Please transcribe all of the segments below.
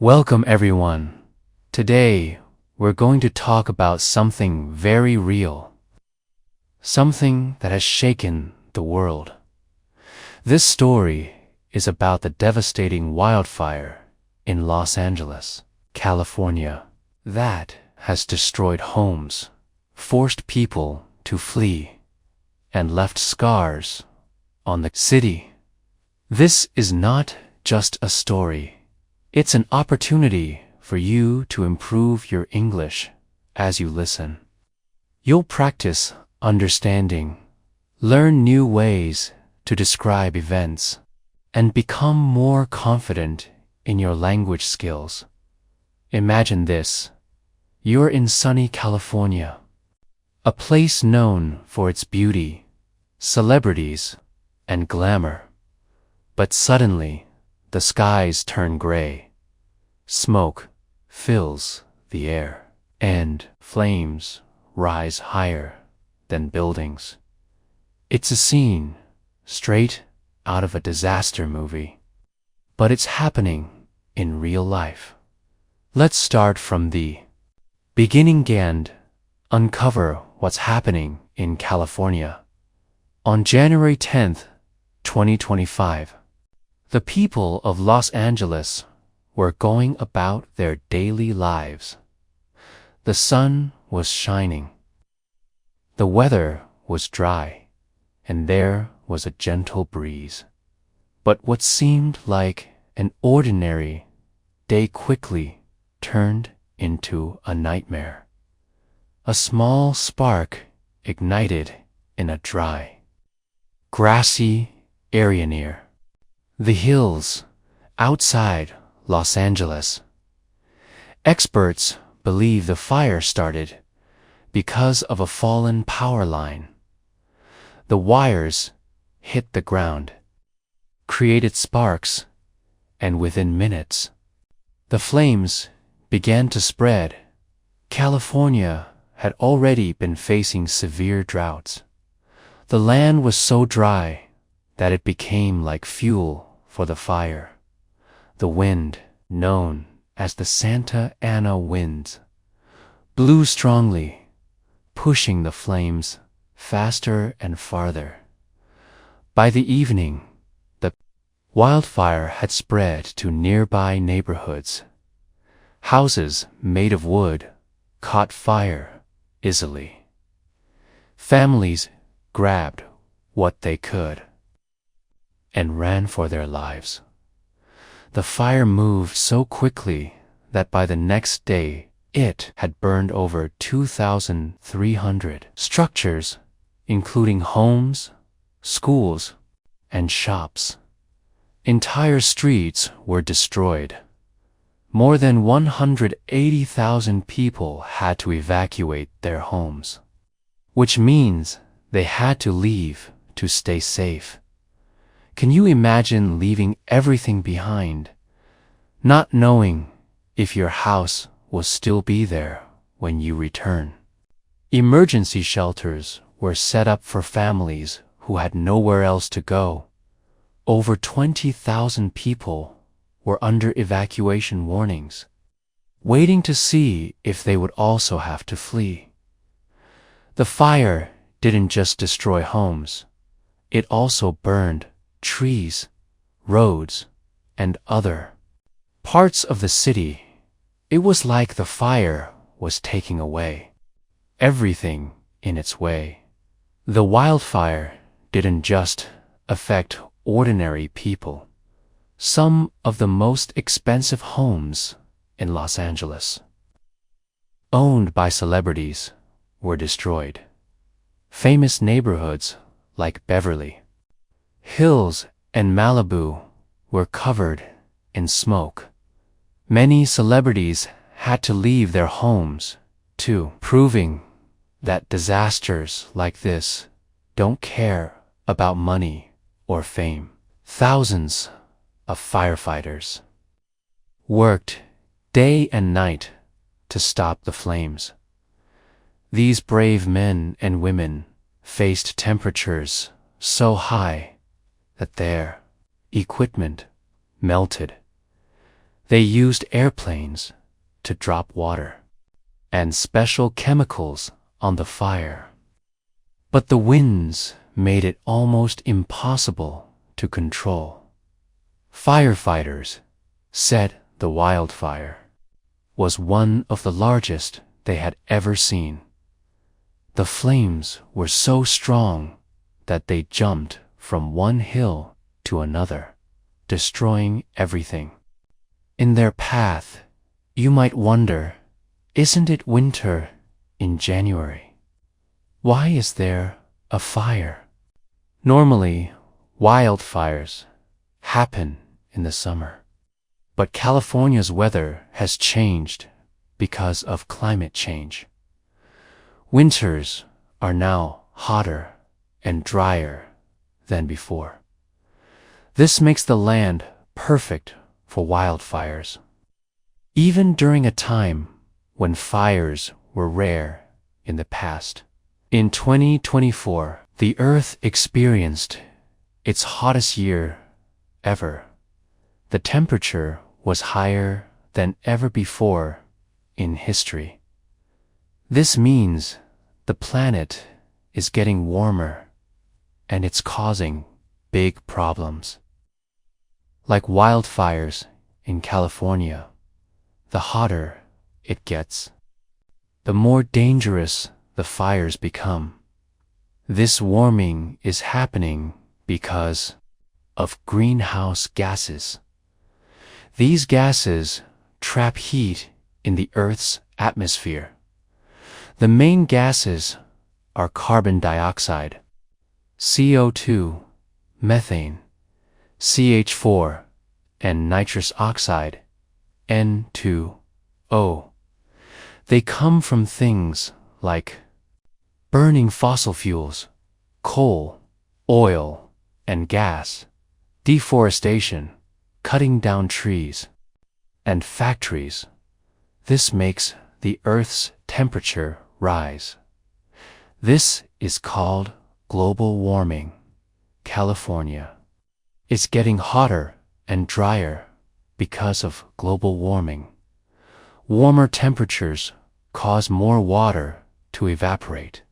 Welcome everyone. Today, we're going to talk about something very real. Something that has shaken the world. This story is about the devastating wildfire in Los Angeles, California, that has destroyed homes, forced people to flee, and left scars on the city. This is not just a story. It's an opportunity for you to improve your English as you listen. You'll practice understanding, learn new ways to describe events, and become more confident in your language skills. Imagine this. You're in sunny California, a place known for its beauty, celebrities, and glamour. But suddenly, the skies turn gray. Smoke fills the air, and flames rise higher than buildings. It's a scene straight out of a disaster movie, but it's happening in real life. Let's start from the beginning and uncover what's happening in California. On January 10th, 2025, the people of Los Angeles were going about their daily lives. The sun was shining. The weather was dry, and there was a gentle breeze. But what seemed like an ordinary day quickly turned into a nightmare. A small spark ignited in a dry, grassy area near the hills outside Los Angeles. Experts believe the fire started because of a fallen power line. The wires hit the ground, created sparks, and within minutes, the flames began to spread. California had already been facing severe droughts. The land was so dry that it became like fuel for the fire. The wind, known as the Santa Ana winds, blew strongly, pushing the flames faster and farther. By the evening, the wildfire had spread to nearby neighborhoods. Houses made of wood caught fire easily. Families grabbed what they could and ran for their lives. The fire moved so quickly that by the next day it had burned over 2,300 structures, including homes, schools, and shops. Entire streets were destroyed. More than 180,000 people had to evacuate their homes, which means they had to leave to stay safe. Can you imagine leaving everything behind, not knowing if your house will still be there when you return? Emergency shelters were set up for families who had nowhere else to go. Over 20,000 people were under evacuation warnings, waiting to see if they would also have to flee. The fire didn't just destroy homes, it also burned trees, roads, and other parts of the city. It was like the fire was taking away everything in its way. The wildfire didn't just affect ordinary people. Some of the most expensive homes in Los Angeles, owned by celebrities, were destroyed. Famous neighborhoods like Beverly Hills and Malibu were covered in smoke. Many celebrities had to leave their homes too, proving that disasters like this don't care about money or fame. Thousands of firefighters worked day and night to stop the flames. These brave men and women faced temperatures so high that their equipment melted. They used airplanes to drop water and special chemicals on the fire. But the winds made it almost impossible to control. Firefighters said the wildfire was one of the largest they had ever seen. The flames were so strong that they jumped from one hill to another, destroying everything in their path. You might wonder, isn't it winter in January? Why is there a fire? Normally, wildfires happen in the summer, but California's weather has changed because of climate change. Winters are now hotter and drier than before. This makes the land perfect for wildfires. Even during a time when fires were rare in the past. In 2024, the Earth experienced its hottest year ever. The temperature was higher than ever before in history. This means the planet is getting warmer, and it's causing big problems. Like wildfires in California, the hotter it gets, the more dangerous the fires become. This warming is happening because of greenhouse gases. These gases trap heat in the Earth's atmosphere. The main gases are carbon dioxide, CO2, methane, CH4, and nitrous oxide, N2O. They come from things like burning fossil fuels, coal, oil, and gas, deforestation, cutting down trees, and factories. This makes the Earth's temperature rise. This is called global warming. California is getting hotter and drier because of global warming. Warmer temperatures cause more water to evaporate,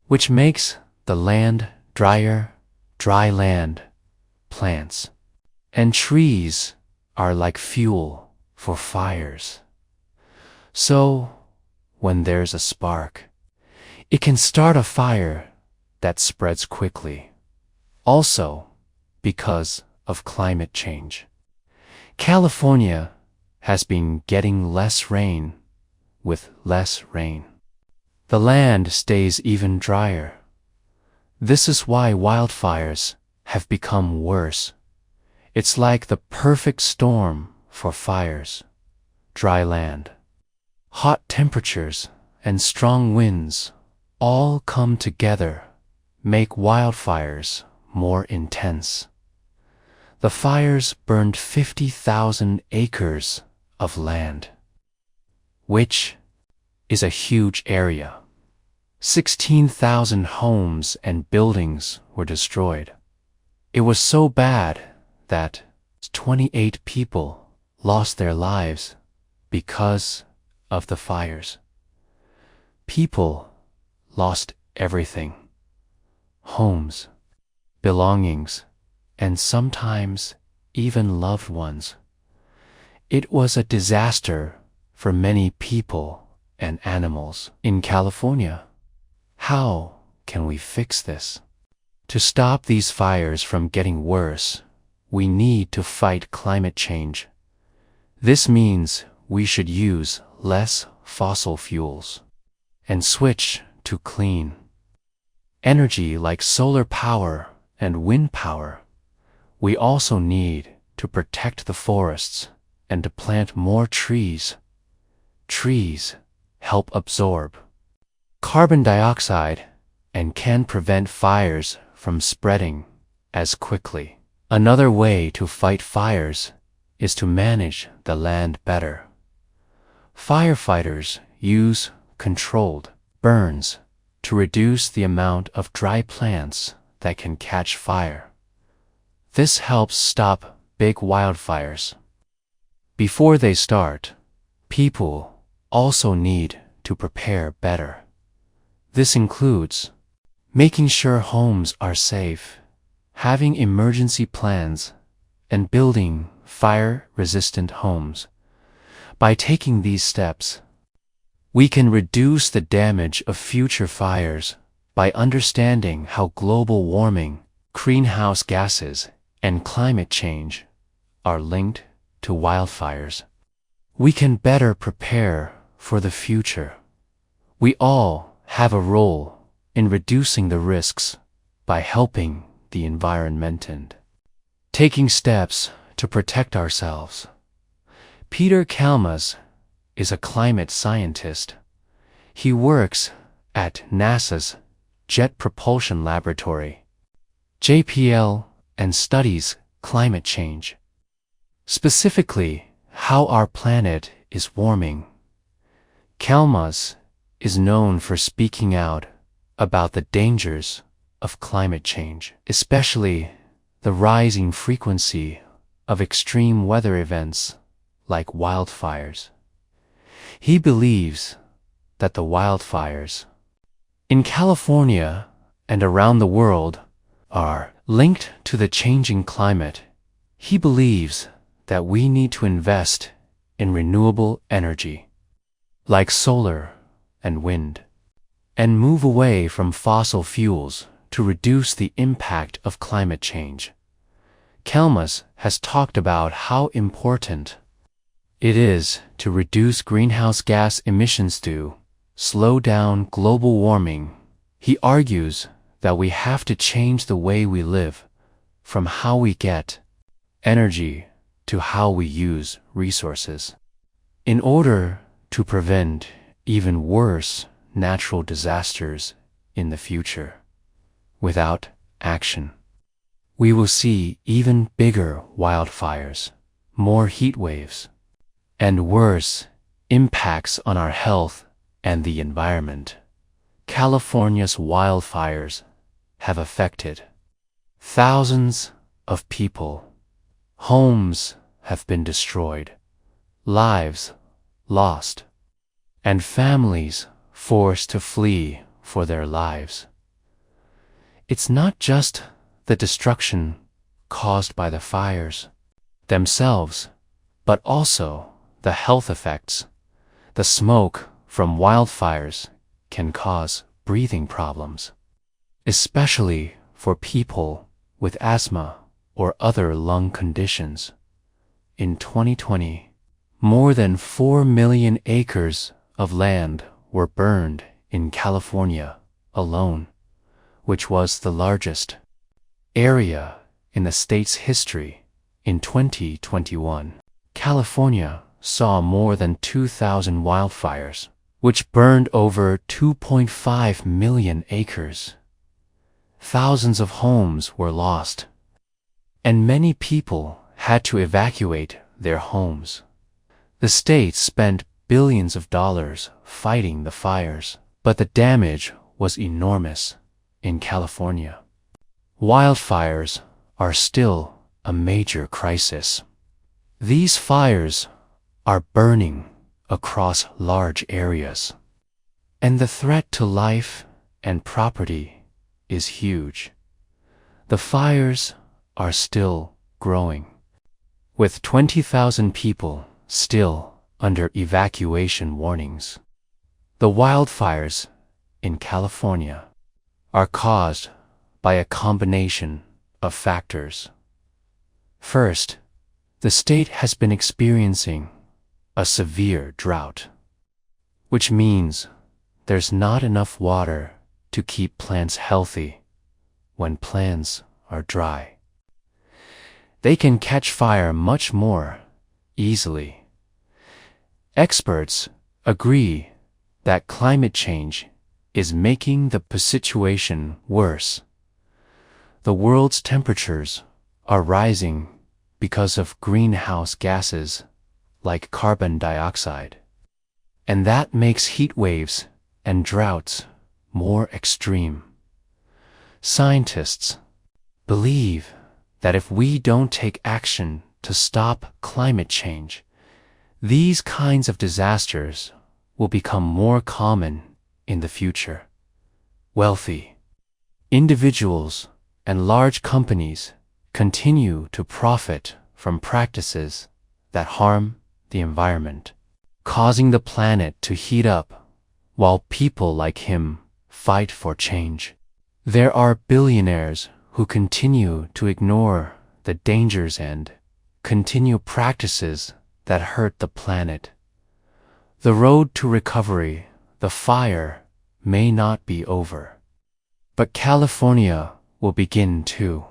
which makes the land drier. Dry land, plants, and trees are like fuel for fires. So, when there's a spark, it can start a fire that spreads quickly. Also, because of climate change, California has been getting less rain. With less rain, the land stays even drier. This is why wildfires have become worse. It's like the perfect storm for fires. Dry land, hot temperatures, and strong winds all come together, make wildfires more intense. The fires burned 50,000 acres of land, which is a huge area. 16,000 homes and buildings were destroyed. It was so bad that 28 people lost their lives because of the fires. People lost everything: homes, belongings, and sometimes even loved ones. It was a disaster for many people and animals in California. How can we fix this? To stop these fires from getting worse, we need to fight climate change. This means we should use less fossil fuels and switch to clean energy like solar power and wind power. We also need to protect the forests and to plant more trees. Trees help absorb carbon dioxide and can prevent fires from spreading as quickly. Another way to fight fires is to manage the land better. Firefighters use controlled burns to reduce the amount of dry plants that can catch fire. This helps stop big wildfires. Before they start, people also need to prepare better. This includes making sure homes are safe, having emergency plans, and building fire-resistant homes. By taking these steps, we can reduce the damage of future fires by understanding how global warming, greenhouse gases, and climate change are linked to wildfires. We can better prepare for the future. We all have a role in reducing the risks by helping the environment and taking steps to protect ourselves. Peter Kalmus is a climate scientist. He works at NASA's Jet Propulsion Laboratory, JPL, and studies climate change, specifically how our planet is warming. Kalmus is known for speaking out about the dangers of climate change, especially the rising frequency of extreme weather events like wildfires. He believes that the wildfires in California and around the world are linked to the changing climate. He believes that we need to invest in renewable energy, like solar and wind, and move away from fossil fuels to reduce the impact of climate change. Kalmus has talked about how important it is to reduce greenhouse gas emissions to slow down global warming. He argues that we have to change the way we live, from how we get energy to how we use resources, in order to prevent even worse natural disasters in the future. Without action, we will see even bigger wildfires, more heat waves, and worse impacts on our health and the environment. California's wildfires have affected thousands of people. Homes have been destroyed, lives lost, and families forced to flee for their lives. It's not just the destruction caused by the fires themselves, but also the health effects. The smoke from wildfires can cause breathing problems, especially for people with asthma or other lung conditions. In 2020, more than 4 million acres of land were burned in California alone, which was the largest area in the state's history. In 2021, California saw more than 2,000 wildfires, which burned over 2.5 million acres. Thousands of homes were lost, and many people had to evacuate their homes. The state spent billions of dollars fighting the fires, but the damage was enormous in California. Wildfires are still a major crisis. These fires are burning across large areas, and the threat to life and property is huge. The fires are still growing, with 20,000 people still under evacuation warnings. The wildfires in California are caused by a combination of factors. First, the state has been experiencing a severe drought, which means there's not enough water to keep plants healthy when plants are dry. They can catch fire much more easily. Experts agree that climate change is making the situation worse. The world's temperatures are rising because of greenhouse gases like carbon dioxide, and that makes heat waves and droughts more extreme. Scientists believe that if we don't take action to stop climate change, These kinds of disasters will become more common in the future. Wealthy individuals and large companies continue to profit from practices that harm the environment, causing the planet to heat up, while people like him fight for change. There are billionaires who continue to ignore the dangers and continue practices that hurt the planet. The road to recovery, the fire, may not be over. But California will begin to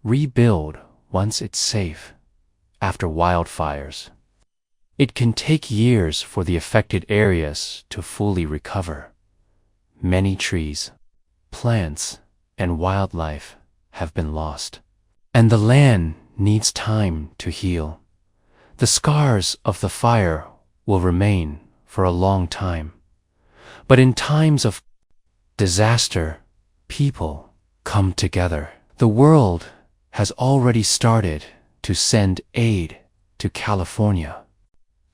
rebuild once it's safe after wildfires. It can take years for the affected areas to fully recover. Many trees, plants, and wildlife have been lost, and the land needs time to heal. The scars of the fire will remain for a long time. But in times of disaster, people come together. The world has already started to send aid to California,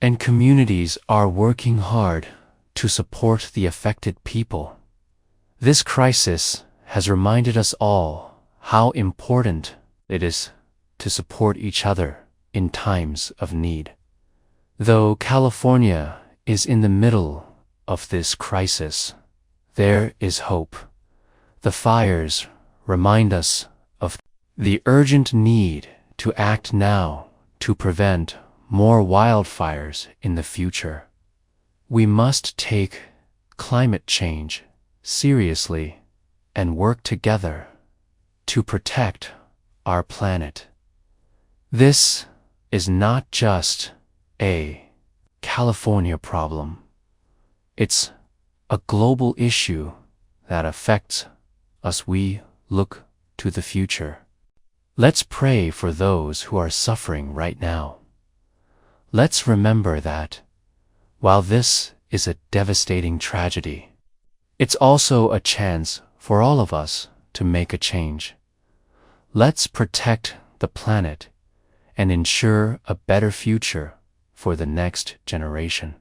and communities are working hard to support the affected people. This crisis has reminded us all how important it is to support each other in times of need. Though California is in the middle of this crisis, there is hope. The fires remind us of the urgent need to act now to prevent more wildfires in the future. We must take climate change seriously and work together to protect our planet. This is not just a California problem. It's a global issue that affects us. We look to the future. Let's pray for those who are suffering right now. Let's remember that while this is a devastating tragedy, it's also a chance for all of us to make a change. Let's protect the planet and ensure a better future for the next generation.